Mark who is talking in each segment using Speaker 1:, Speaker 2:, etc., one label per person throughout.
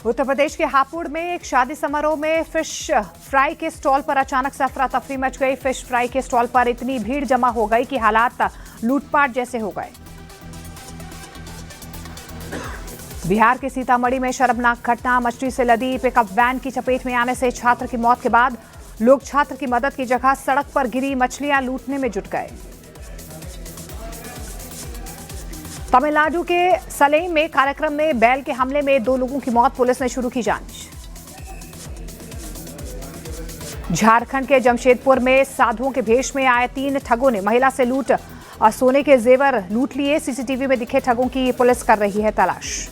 Speaker 1: उत्तर प्रदेश के हापुड़ में एक शादी समारोह में फिश फ्राई के स्टॉल पर अचानक से अफरा तफरी मच गई। फिश फ्राई के स्टॉल पर इतनी भीड़ जमा हो गई कि हालात लूटपाट जैसे हो गए। बिहार के सीतामढ़ी में शर्मनाक घटना। मछली से लदी पिकअप वैन की चपेट में आने से छात्र की मौत के बाद लोग छात्र की मदद की जगह सड़क पर गिरी मछलियां लूटने में जुट गए। तमिलनाडु के सलेम में कार्यक्रम में बैल के हमले में 2 लोगों की मौत। पुलिस ने शुरू की जांच। झारखंड के जमशेदपुर में साधुओं के भेष में आए 3 ठगों ने महिला से लूट और सोने के जेवर लूट लिए। सीसीटीवी में दिखे ठगों की पुलिस कर रही है तलाश।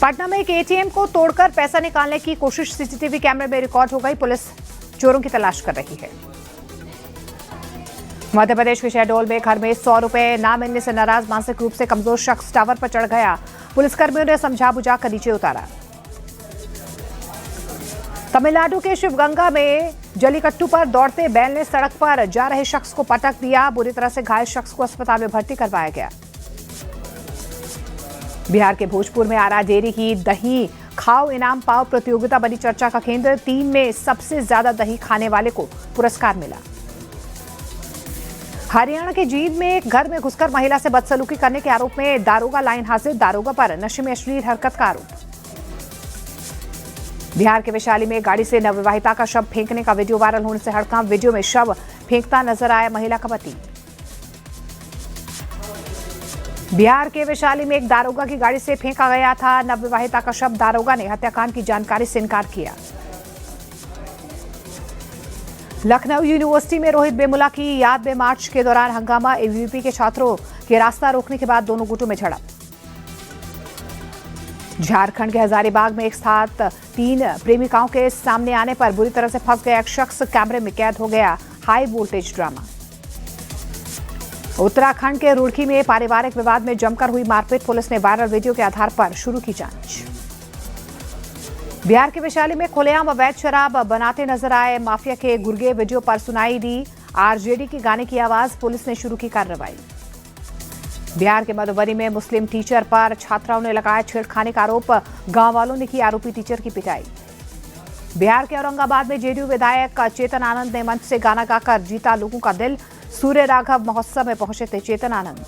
Speaker 1: पटना में एक एटीएम को तोड़कर पैसा निकालने की कोशिश सीसीटीवी कैमरे में रिकॉर्ड हो गई। पुलिस चोरों की तलाश कर रही है। मध्य प्रदेश के शहडोल में घर में 100 रुपए ना मिलने से नाराज मानसिक रूप से कमजोर शख्स टावर पर चढ़ गया। पुलिसकर्मियों ने समझा बुझा कर नीचे उतारा। तमिलनाडु के शिवगंगा में जलीकट्टू पर दौड़ते बैल ने सड़क पर जा रहे शख्स को पटक दिया। बुरी तरह से घायल शख्स को अस्पताल में भर्ती करवाया गया। बिहार के भोजपुर में आरा डेयरी की दही खाओ इनाम पाओ प्रतियोगिता बनी चर्चा का केंद्र। टीम में सबसे ज्यादा दही खाने वाले को पुरस्कार मिला। हरियाणा के जींद में एक घर में घुसकर महिला से बदसलूकी करने के आरोप में दारोगा लाइन हाजिर। दारोगा पर नशे में अश्लील हरकत का आरोप। बिहार के वैशाली में गाड़ी से नवविवाहिता का शव फेंकने का वीडियो वायरल होने से हड़कंप। वीडियो में शव फेंकता नजर आया महिला का पति। बिहार के वैशाली में एक दारोगा की गाड़ी से फेंका गया था नवविवाहिता का शव। दारोगा ने हत्याकांड की जानकारी से इनकार किया। लखनऊ यूनिवर्सिटी में रोहित वेमुला की याद में मार्च के दौरान हंगामा। एबीवीपी के छात्रों के रास्ता रोकने के बाद दोनों गुटों में झड़प। झारखंड के हजारीबाग में एक साथ 3 प्रेमिकाओं के सामने आने पर बुरी तरह से फंस गया एक शख्स कैमरे में कैद हो गया। High voltage drama. उत्तराखंड के रुड़की में पारिवारिक विवाद में जमकर हुई मारपीट। पुलिस ने वायरल वीडियो के आधार पर शुरू की जांच। बिहार के वैशाली में खुलेआम अवैध शराब बनाते नजर आए माफिया के गुर्गे। वीडियो पर सुनाई दी आरजेडी के गाने की आवाज। पुलिस ने शुरू की कार्रवाई। बिहार के मधुबनी में मुस्लिम टीचर पर छात्राओं ने लगाया छेड़खानी का आरोप। गांव वालों ने की आरोपी टीचर की पिटाई। बिहार के औरंगाबाद में जेडीयू विधायक चेतन आनंद ने मंच से गाना गाकर जीता लोगों का दिल। सूर्य राघव महोत्सव में पहुंचे थे चेतन आनंद।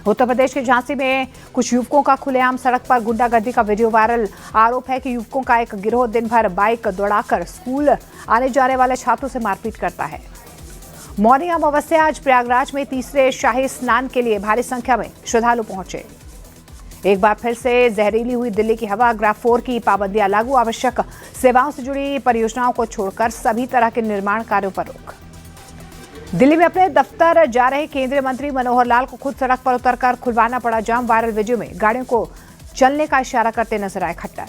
Speaker 1: उत्तर प्रदेश के झांसी में कुछ युवकों का खुलेआम सड़क पर गुंडागर्दी का वीडियो वायरल। आरोप है कि युवकों का एक गिरोह दिन भर बाइक दौड़ाकर स्कूल आने जाने वाले छात्रों से मारपीट करता है। मौनी अमावस्या आज प्रयागराज में तीसरे शाही स्नान के लिए भारी संख्या में श्रद्धालु पहुंचे। एक बार फिर से जहरीली हुई दिल्ली की हवा। ग्राफ 4 की पाबंदियां लागू। आवश्यक सेवाओं से जुड़ी परियोजनाओं को छोड़कर सभी तरह के निर्माण कार्यों पर रोक। दिल्ली में अपने दफ्तर जा रहे केंद्रीय मंत्री मनोहर लाल को खुद सड़क पर उतरकर खुलवाना पड़ा जाम। वायरल वीडियो में गाड़ियों को चलने का इशारा करते नजर आए खट्टर।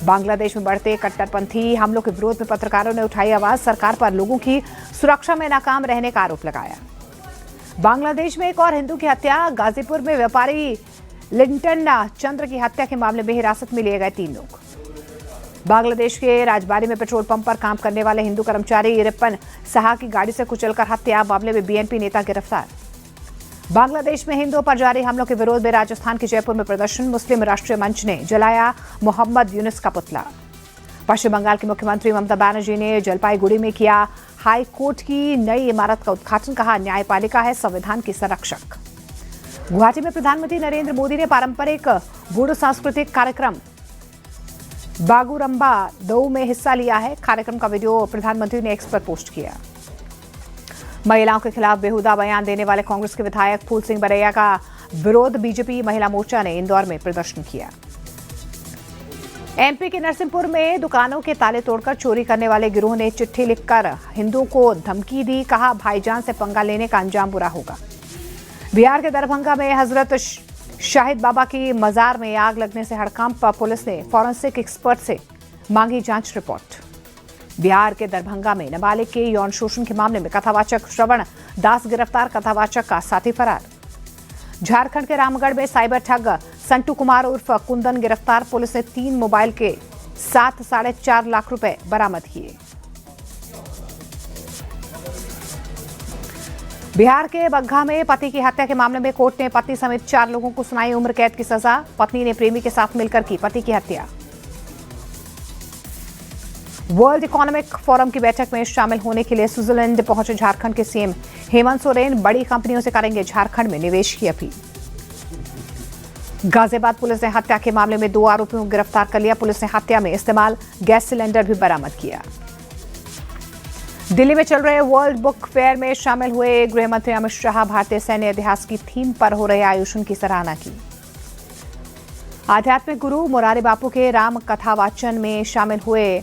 Speaker 1: बांग्लादेश में बढ़ते कट्टरपंथी हमलों के विरोध में पत्रकारों ने उठाई आवाज। सरकार पर लोगों की सुरक्षा में नाकाम रहने का आरोप लगाया। बांग्लादेश में एक और हिंदू की हत्या। गाजीपुर में व्यापारी लिंटन चंद्र की हत्या के मामले में हिरासत में लिए गए 3 लोग। बांग्लादेश के राजबारी में पेट्रोल पंप पर काम करने वाले हिंदू कर्मचारी रिपन साहा की गाड़ी से कुचलकर हत्या। मामले में बीएनपी नेता गिरफ्तार। बांग्लादेश में हिंदुओं पर जारी हमलों के विरोध में राजस्थान के जयपुर में प्रदर्शन। मुस्लिम राष्ट्रीय मंच ने जलाया मोहम्मद यूनुस का पुतला। पश्चिम बंगाल की मुख्यमंत्री ममता बनर्जी ने जलपाईगुड़ी में किया हाई कोर्ट की नई इमारत का उद्घाटन। कहा न्यायपालिका है संविधान की संरक्षक। गुवाहाटी में प्रधानमंत्री नरेंद्र मोदी ने पारंपरिक बोडो सांस्कृतिक कार्यक्रम बागुरम्बा दो में हिस्सा लिया है। कार्यक्रम का वीडियो प्रधानमंत्री ने एक्स पर पोस्ट किया। महिलाओं के खिलाफ बेहुदा बयान देने वाले कांग्रेस के विधायक फूल सिंह बरैया का विरोध बीजेपी महिला मोर्चा ने इंदौर में प्रदर्शन किया। एमपी के नरसिंहपुर में दुकानों के ताले तोड़कर चोरी करने वाले गिरोह ने चिट्ठी लिखकर हिंदुओं को धमकी दी। कहा भाईजान से पंगा लेने का अंजाम बुरा होगा। बिहार के दरभंगा में हजरत शाहिद बाबा की मजार में आग लगने से हड़कंप। पुलिस ने फॉरेंसिक एक्सपर्ट से मांगी जांच रिपोर्ट। बिहार के दरभंगा में नाबालिग के यौन शोषण के मामले में कथावाचक श्रवण दास गिरफ्तार। कथावाचक का साथी फरार। झारखंड के रामगढ़ में साइबर ठग संटू कुमार उर्फ कुंदन गिरफ्तार। पुलिस ने 3 मोबाइल के साथ 4.5 लाख रुपए बरामद किए। बिहार के बग्घा में पति की हत्या के मामले में कोर्ट ने पत्नी समेत 4 लोगों को सुनाई उम्र कैद की सजा। पत्नी ने प्रेमी के साथ मिलकर की पति की हत्या। वर्ल्ड इकोनॉमिक फोरम की बैठक में शामिल होने के लिए स्विट्जरलैंड पहुंचे झारखंड के सीएम हेमंत सोरेन। बड़ी कंपनियों से करेंगे झारखंड में निवेश की अपील। गाजियाबाद पुलिस ने हत्या के मामले में 2 आरोपियों को गिरफ्तार कर लिया। पुलिस ने हत्या में इस्तेमाल गैस सिलेंडर भी बरामद किया। दिल्ली में चल रहे वर्ल्ड बुक फेयर में शामिल हुए गृह मंत्री अमित शाह भारतीय सैन्य इतिहास की थीम पर हो रहे आयोजन की सराहना की। आध्यात्मिक गुरु मुरारी बापू के राम कथा वाचन में शामिल हुए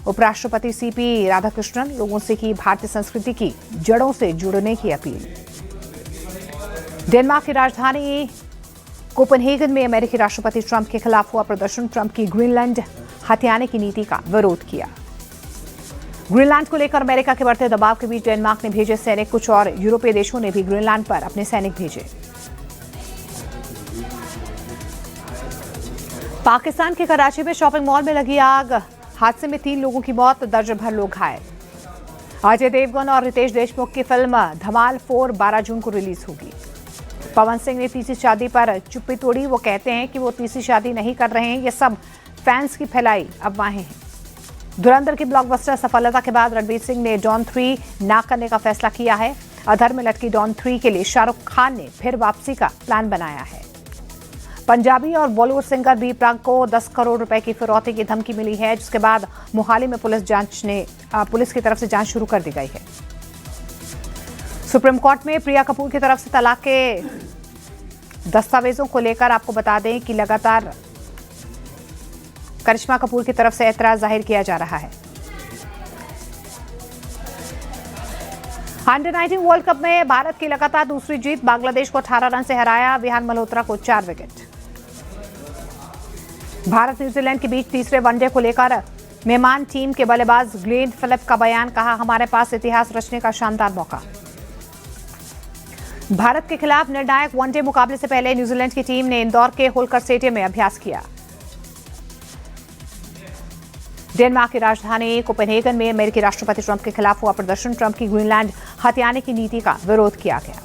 Speaker 1: उपराष्ट्रपति सीपी राधाकृष्णन लोगों से की भारतीय संस्कृति की जड़ों से जुड़ने की अपील। डेनमार्क की राजधानी कोपेनहेगन में अमेरिकी राष्ट्रपति ट्रंप के खिलाफ हुआ प्रदर्शन। ट्रंप की ग्रीनलैंड हथियाने की नीति का विरोध किया। ग्रीनलैंड को लेकर अमेरिका के बढ़ते दबाव के बीच डेनमार्क ने भेजे सैनिक। कुछ और यूरोपीय देशों ने भी ग्रीनलैंड पर अपने सैनिक भेजे। पाकिस्तान के कराची में शॉपिंग मॉल में लगी आग। हादसे में 3 लोगों की मौत, दर्जन भर लोग घायल। अजय देवगन और रितेश देशमुख की फिल्म धमाल 4 12 जून को रिलीज होगी। पवन सिंह ने तीसरी शादी पर चुप्पी तोड़ी। वो कहते हैं कि वो तीसरी शादी नहीं कर रहे हैं, ये सब फैंस की फैलाई अफवाहें हैं। धुरंधर की ब्लॉकबस्टर सफलता के बाद रणवीर सिंह ने डॉन 3 ना करने का फैसला किया है। अधर में लटकी डॉन 3 के लिए शाहरुख खान ने फिर वापसी का प्लान बनाया है। पंजाबी और बॉलीवुड सिंगर बी प्राक को 10 करोड़ रुपए की फिरौती की धमकी मिली है, जिसके बाद मोहाली में पुलिस की तरफ से जांच शुरू कर दी गई है। सुप्रीम कोर्ट में प्रिया कपूर की तरफ से तलाक के दस्तावेजों को लेकर आपको बता दें कि लगातार करिश्मा कपूर की तरफ से ऐतराज जाहिर किया जा रहा है। अंडर 19 वर्ल्ड कप में भारत की लगातार दूसरी जीत। बांग्लादेश को 18 रन से हराया। विहान मल्होत्रा को 4 विकेट। भारत न्यूजीलैंड के बीच तीसरे वनडे को लेकर मेहमान टीम के बल्लेबाज ग्लेन फिलिप का बयान। कहा, हमारे पास इतिहास रचने का शानदार मौका। भारत के खिलाफ निर्णायक वनडे मुकाबले से पहले न्यूजीलैंड की टीम ने इंदौर के होलकर स्टेडियम में अभ्यास किया। डेनमार्क की राजधानी कोपेनहेगन में अमेरिकी राष्ट्रपति ट्रंप के खिलाफ हुआ प्रदर्शन। ट्रंप की ग्रीनलैंड हथियाने की नीति का विरोध किया गया।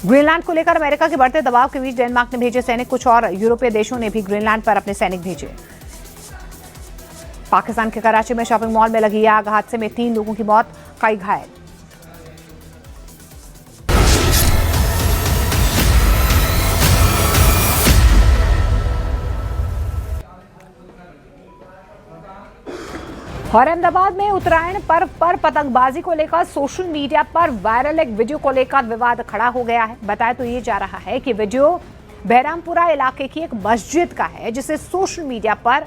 Speaker 1: ग्रीनलैंड को लेकर अमेरिका के बढ़ते दबाव के बीच डेनमार्क ने भेजे सैनिक। कुछ और यूरोपीय देशों ने भी ग्रीनलैंड पर अपने सैनिक भेजे। पाकिस्तान के कराची में शॉपिंग मॉल में लगी आग। हादसे में 3 लोगों की मौत, कई घायल। और अहमदाबाद में उत्तरायण पर्व पर पतंगबाजी को लेकर सोशल मीडिया पर वायरल एक वीडियो को लेकर विवाद खड़ा हो गया है। बताया तो ये जा रहा है कि वीडियो बहरामपुरा इलाके की एक मस्जिद का है, जिसे सोशल मीडिया पर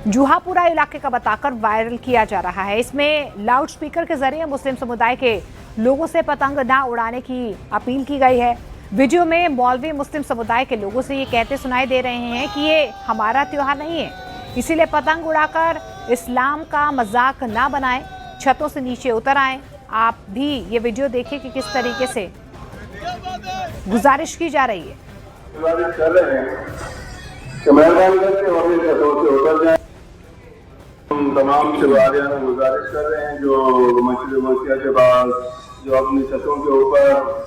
Speaker 1: जुहापुरा इलाके का बताकर वायरल किया जा रहा है। इसमें लाउड स्पीकर के जरिए मुस्लिम समुदाय के लोगों से पतंग ना उड़ाने की अपील की गई है। वीडियो में मौलवी मुस्लिम समुदाय के लोगों से ये कहते सुनाई दे रहे हैं कि ये हमारा त्योहार नहीं है, इसीलिए पतंग उड़ाकर इस्लाम का मजाक ना बनाएं, छतों से नीचे उतर आएं। आप भी ये वीडियो देखिए कि किस तरीके से गुजारिश की जा रही है।
Speaker 2: कर रहे हैं कि मेहरबानी करके और भी छतों से उतर जाएं। हम तमाम शहरियों में गुजारिश कर रहे हैं जो मस्जिद के पास जो अपनी छतों के ऊपर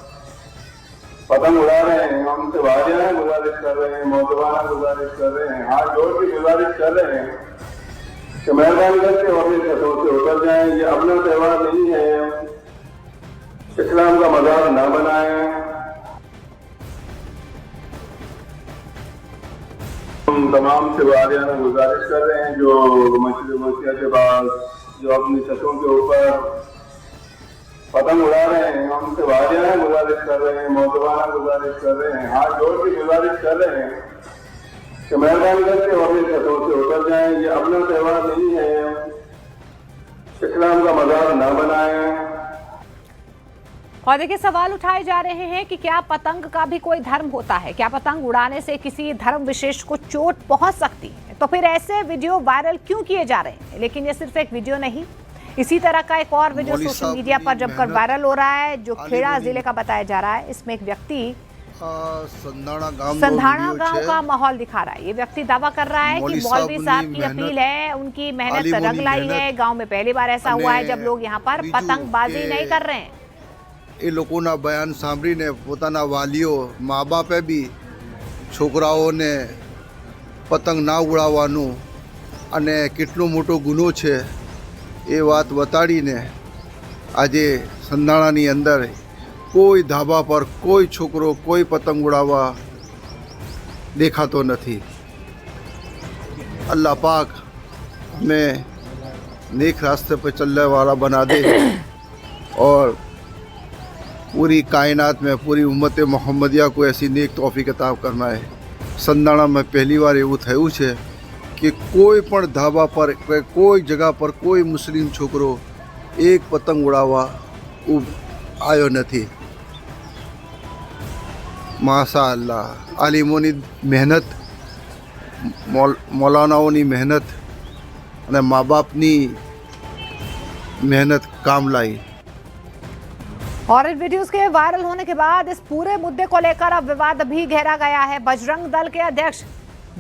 Speaker 2: पतंग उड़ा रहे हैं, हम से वारियां गुजारिश कर रहे हैं, मौजवाना गुजारिश कर रहे हैं, हाथ जोड़ के गुजारिश कर रहे हैं कि मेहरबानी करके और भी छतों से उतर जाएं। ये अपना त्योहार नहीं है, इस्लाम का मजाक ना बनाएं। हम तमाम शहरियों में गुजारिश कर रहे हैं जो मस्जिद के पास जो अपनी छतों के ऊपर पतंग उड़ा रहे हैं, हम से वारियां गुजारिश कर रहे हैं, मौजवाना गुजारिश कर रहे हैं, हाथ जोड़ के गुजारिश कर रहे हैं कि मेहरबानी करके और भी छतों से उतर जाएं। ये अपना त्योहार नहीं है, इस्लाम का मजाक ना बनाएं।
Speaker 1: और देखिए, सवाल उठाए जा रहे हैं कि क्या पतंग का भी कोई धर्म होता है? क्या पतंग उड़ाने से किसी धर्म विशेष को चोट पहुंच सकती है? तो फिर ऐसे वीडियो वायरल क्यों किए जा रहे हैं? लेकिन ये सिर्फ एक वीडियो नहीं, इसी तरह का एक और वीडियो सोशल मीडिया पर जमकर वायरल हो रहा है, जो खेड़ा जिले का बताया जा रहा है। इसमें एक व्यक्ति
Speaker 3: संधाना
Speaker 1: गांव का माहौल दिखा रहा है। ये व्यक्ति दावा कर रहा है कि मौलवी साहब की अपील है, उनकी मेहनत रंग लाई है। गांव में पहली बार ऐसा हुआ है जब लोग यहाँ पर पतंगबाजी नहीं कर रहे हैं।
Speaker 3: એ લોકોના બયાન સાંભળીને પોતાના વાલીઓ, મા બાપે બી છોકરાઓને પતંગ ના ઉડાવવાનું અને કેટલો મોટો ગુનો છે એ વાત બતાડીને આજે સંધાણાની અંદર કોઈ ધાબા પર કોઈ છોકરો કોઈ પતંગ ઉડાવવા દેખાતો નથી। अल्लाह पाक हमें नेक रास्ते पर चलने वाला बना दे और पूरी कायनात में पूरी उम्मत मोहम्मदिया को ऐसी नेक तौफीक अता फरमाए। संधाणा में पहली बार एवं थयुं छे कि कोई पण धाबा पर कोई जगह पर कोई मुस्लिम छोकरो एक पतंग उड़ावा आयो नहीं। माशा अल्लाह, आलिमोनी मेहनत, मौलानाओनी मेहनत અને મા બાપની मेहनत काम लाई।
Speaker 1: और इन वीडियोस के वायरल होने के बाद इस पूरे मुद्दे को लेकर अब विवाद भी गहरा गया है। बजरंग दल के अध्यक्ष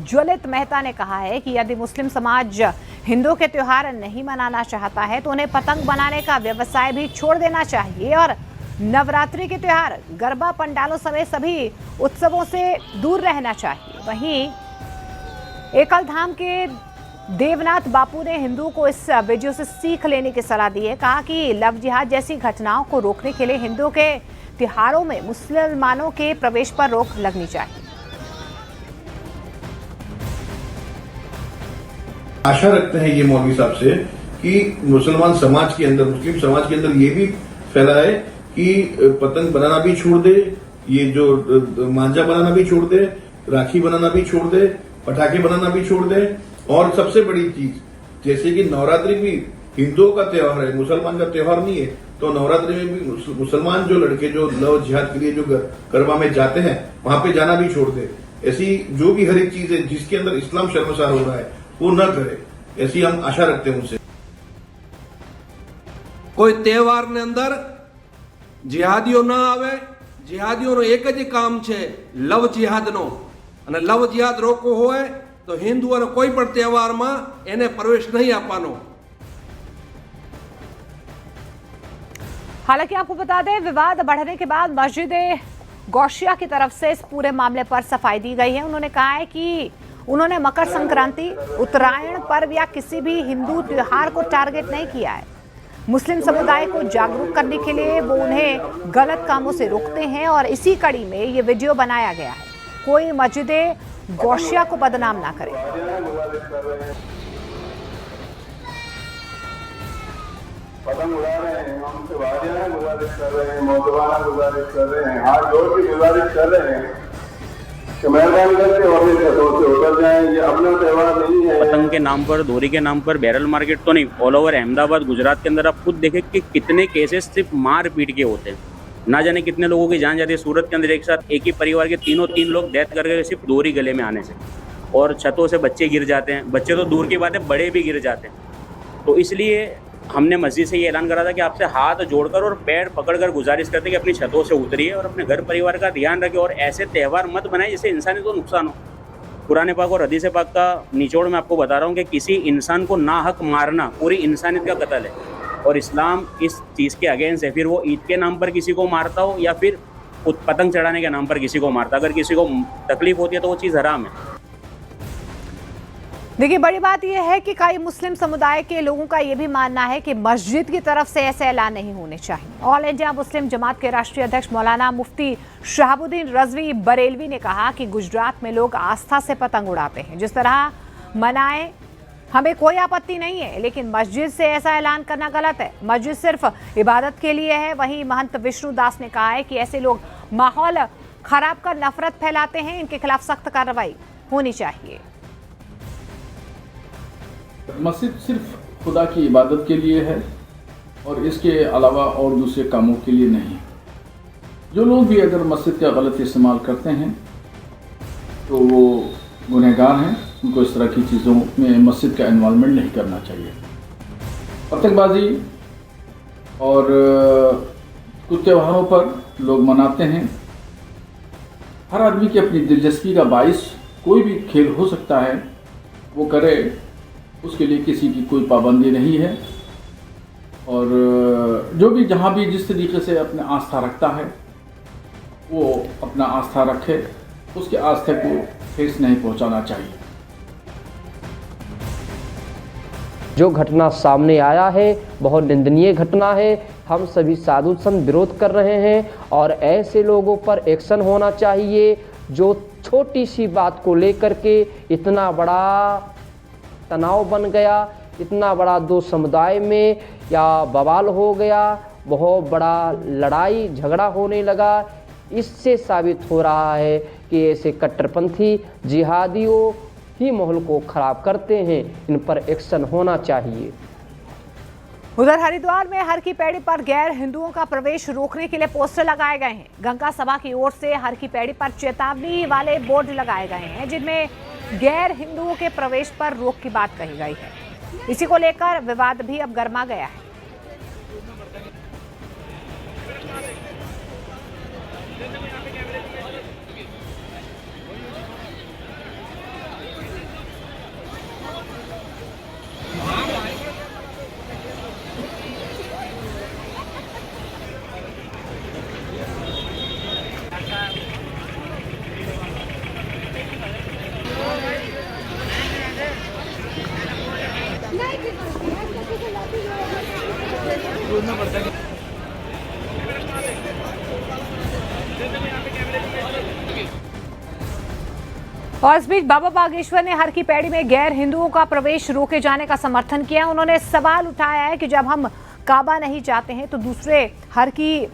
Speaker 1: ज्वलित मेहता ने कहा है कि यदि मुस्लिम समाज हिंदुओं के त्योहार नहीं मनाना चाहता है तो उन्हें पतंग बनाने का व्यवसाय भी छोड़ देना चाहिए और नवरात्रि के त्योहार, गरबा पंडालों समेत सभी उत्सवों से दूर रहना चाहिए। वहीं एकलधाम के देवनाथ बापू ने हिंदुओं को इस वीडियो से सीख लेने की सलाह दी है। कहा कि लव जिहाद जैसी घटनाओं को रोकने के लिए हिंदुओं के त्योहारों में मुसलमानों के प्रवेश पर रोक लगनी चाहिए।
Speaker 4: आशा रखते हैं ये मौलवी साहब से कि मुसलमान समाज के अंदर, मुस्लिम समाज के अंदर ये भी फैलाए कि पतंग बनाना भी छोड़ दे, ये जो मांझा बनाना भी छोड़ दे, राखी बनाना भी छोड़ दे, पटाखे बनाना भी छोड़ दे। और सबसे बड़ी चीज, जैसे कि नवरात्रि भी हिंदुओं का त्योहार है, मुसलमान का त्योहार नहीं है, तो नवरात्रि में भी मुसलमान जो लड़के जो लव जिहाद के लिए जो गरबा में जाते हैं वहां पे जाना भी छोड़ दे। ऐसी जो भी हर एक चीज है जिसके अंदर इस्लाम शर्मसार हो रहा है वो न करे, ऐसी हम आशा रखते हैं उनसे।
Speaker 5: कोई त्योहार ने अंदर जिहादियों न आवे। जिहादियों एक ज काम है लव जिहाद नो, અને લવ જિહાદ રોકવો હોય તો હિન્દુઓને કોઈ પણ તહેવારમાં એને પ્રવેશ નહીં આપવાનો।
Speaker 1: हालांकि आपको बता दें, विवाद बढ़ने के बाद मस्जिद गौशिया की तरफ से इस पूरे मामले पर सफाई दी गई है। उन्होंने कहा है कि उन्होंने मकर संक्रांति, उत्तरायण पर्व या किसी भी हिंदू त्योहार को टारगेट नहीं किया है। मुस्लिम समुदाय को जागरूक करने के लिए वो उन्हें गलत कामों से रोकते हैं और इसी कड़ी में ये वीडियो बनाया गया है। कोई मस्जिद गौशिया को बदनाम ना करे।
Speaker 2: पतंग उड़ा रहे हैं, हमसे वाजियाना गुजारिश कर रहे हैं, मौजवाना गुजारिश कर रहे हैं, हाथ जोड़ के गुजारिश कर रहे हैं कि मेहरबानी करके और से उतर जाएं। ये अपना त्योहार नहीं है।
Speaker 6: पतंग के नाम पर, दोरी के नाम पर बैरल मार्केट तो नहीं, ऑल ओवर अहमदाबाद, गुजरात के अंदर आप खुद देखें कि कितने केसेस सिर्फ मार पीट के होते हैं। ना जाने कितने लोगों की जान जाती है। सूरत के अंदर एक साथ एक ही परिवार के तीन लोग डेथ कर गए सिर्फ दोरी गले में आने से। और छतों से बच्चे गिर जाते हैं, बच्चे तो दूर की बात है, बड़े भी गिर जाते हैं। तो इसलिए हमने मस्जिद से ये ऐलान करा था कि आपसे हाथ जोड़कर और पैर पकड़कर गुजारिश करते हैं कि अपनी छतों से उतरिए और अपने घर परिवार का ध्यान रखें और ऐसे त्यौहार मत बनाए जिससे इंसानी को नुकसान हो। कुरान पाक और हदीस पाक का निचोड़ मैं आपको बता रहा हूँ कि किसी इंसान को नाहक मारना पूरी इंसानियत का कत्ल है और इस्लाम इस चीज़ के अगेंस्ट है। फिर वो ईद के नाम पर किसी को मारता हो या फिर पतंग चढ़ाने के नाम पर किसी को मारता, अगर किसी को तकलीफ होती है तो वो चीज़ हराम है।
Speaker 1: देखिए, बड़ी बात यह है कि कई मुस्लिम समुदाय के लोगों का यह भी मानना है कि मस्जिद की तरफ से ऐसे ऐलान नहीं होने चाहिए। ऑल इंडिया मुस्लिम जमात के राष्ट्रीय अध्यक्ष मौलाना मुफ्ती शहाबुद्दीन रजवी बरेलवी ने कहा कि गुजरात में लोग आस्था से पतंग उड़ाते हैं, जिस तरह मनाएं, हमें कोई आपत्ति नहीं है, लेकिन मस्जिद से ऐसा ऐलान करना गलत है। मस्जिद सिर्फ इबादत के लिए है। वहीं महंत विष्णु दास ने कहा है कि ऐसे लोग माहौल खराब कर नफरत फैलाते हैं, इनके खिलाफ सख्त कार्रवाई होनी चाहिए।
Speaker 7: मस्जिद सिर्फ खुदा की इबादत के लिए है और इसके अलावा और दूसरे कामों के लिए नहीं। जो लोग भी अगर मस्जिद का गलत इस्तेमाल करते हैं तो वो गुनहगार हैं। उनको इस तरह की चीज़ों में मस्जिद का इन्वॉल्वमेंट नहीं करना चाहिए। पतंगबाजी और कुछ त्योहारों पर लोग मनाते हैं, हर आदमी की अपनी दिलचस्पी का बाइस कोई भी खेल हो सकता है, वो करे, उसके लिए किसी की कोई पाबंदी नहीं है। और जो भी जहाँ भी जिस तरीके से अपने आस्था रखता है वो अपना आस्था रखे, उसके आस्था को ठेस नहीं पहुँचाना चाहिए।
Speaker 8: जो घटना सामने आया है बहुत निंदनीय घटना है। हम सभी साधु संत विरोध कर रहे हैं और ऐसे लोगों पर एक्शन होना चाहिए जो छोटी सी बात को लेकर के इतना बड़ा तनाव बन गया, इतना बड़ा दो समुदाय में या बवाल हो गया, बहुत बड़ा लड़ाई झगड़ा होने लगा। इससे साबित हो रहा है कि ऐसे कट्टरपंथी जिहादियों ही माहौल को खराब करते हैं, इन पर एक्शन होना चाहिए।
Speaker 1: उधर हरिद्वार में हर की पैड़ी पर गैर हिंदुओं का प्रवेश रोकने के लिए पोस्टर लगाए गए हैं। गंगा सभा की ओर से हर की पैड़ी पर चेतावनी वाले बोर्ड लगाए गए हैं जिनमें गैर हिंदुओं के प्रवेश पर रोक की बात कही गई है। इसी को लेकर विवाद भी अब गर्मा गया है। और इस बीच बाबा बागेश्वर ने हर की पैड़ी में गैर हिंदुओं का प्रवेश रोके जाने का समर्थन किया। उन्होंने सवाल उठाया है कि जब हम काबा नहीं जाते हैं तो दूसरे हर की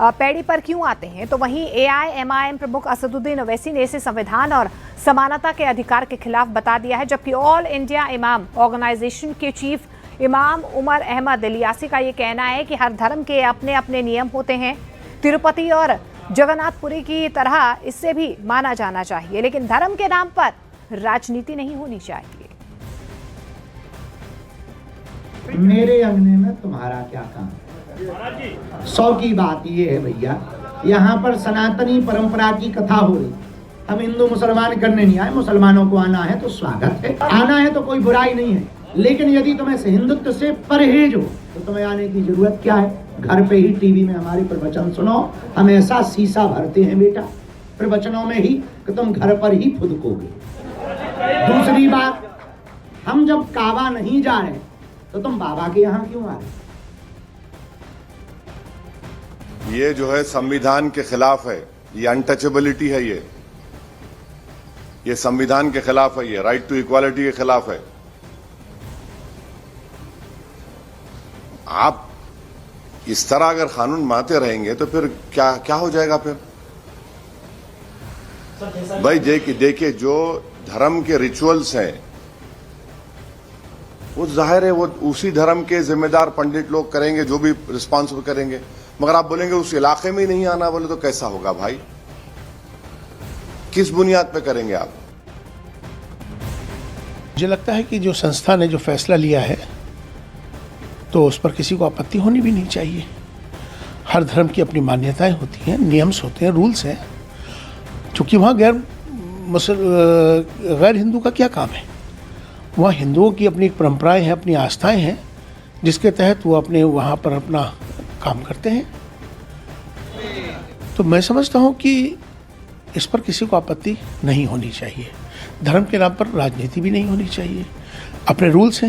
Speaker 1: पैड़ी पर क्यों आते हैं। तो वहीं AIMIM प्रमुख असदुद्दीन ओवैसी ने इसे संविधान और समानता के अधिकार के खिलाफ बता दिया है, जबकि ऑल इंडिया इमाम ऑर्गेनाइजेशन के चीफ इमाम उमर अहमद इलियासी का ये कहना है कि हर धर्म के अपने अपने नियम होते हैं। तिरुपति और जगन्नाथपुरी की तरह इससे भी माना जाना चाहिए, लेकिन धर्म के नाम पर राजनीति नहीं होनी चाहिए।
Speaker 9: मेरे अंगने में तुम्हारा क्या काम? 100 की बात ये है भैया, यहाँ पर सनातनी परंपरा की कथा हो रही। हम हिंदू मुसलमान करने नहीं आए, मुसलमानों को आना है तो स्वागत है, आना है तो कोई बुराई नहीं है। लेकिन यदि तुम्हें हिंदुत्व से परहेज हो तो तुम्हें आने की जरूरत क्या है? घर पे ही टीवी में हमारे प्रवचन सुनो, हम ऐसा शीशा भरते हैं बेटा प्रवचनों में ही कि तुम घर पर ही फुदकोगे। दूसरी बात, हम जब काबा नहीं जा रहे तो तुम बाबा के यहाँ क्यों आ रहे?
Speaker 10: ये जो है संविधान के खिलाफ है, ये अनटचेबिलिटी है, ये संविधान के खिलाफ है, ये राइट टू इक्वालिटी के खिलाफ है। आप इस तरह अगर कानून मानते रहेंगे तो फिर क्या क्या हो जाएगा फिर? भाई देखिए जो धर्म के रिचुअल्स हैं वो जाहिर है वो उसी धर्म के जिम्मेदार पंडित लोग करेंगे जो भी रिस्पॉन्सिबल करेंगे, मगर आप बोलेंगे उस इलाके में ही नहीं आना बोले तो कैसा होगा भाई? किस बुनियाद पे करेंगे आप?
Speaker 11: मुझे लगता है कि जो संस्था ने जो फैसला लिया है तो उस पर किसी को आपत्ति होनी भी नहीं चाहिए। हर धर्म की अपनी मान्यताएं होती हैं, नियम्स होते हैं, रूल्स हैं। चूँकि वहाँ गैर हिंदू का क्या काम है? वहाँ हिंदुओं की अपनी परंपराएं हैं, अपनी आस्थाएं हैं, जिसके तहत वो अपने वहाँ पर अपना काम करते हैं। तो मैं समझता हूँ कि इस पर किसी को आपत्ति नहीं होनी चाहिए। धर्म के नाम पर राजनीति भी नहीं होनी चाहिए। अपने रूल्स हैं।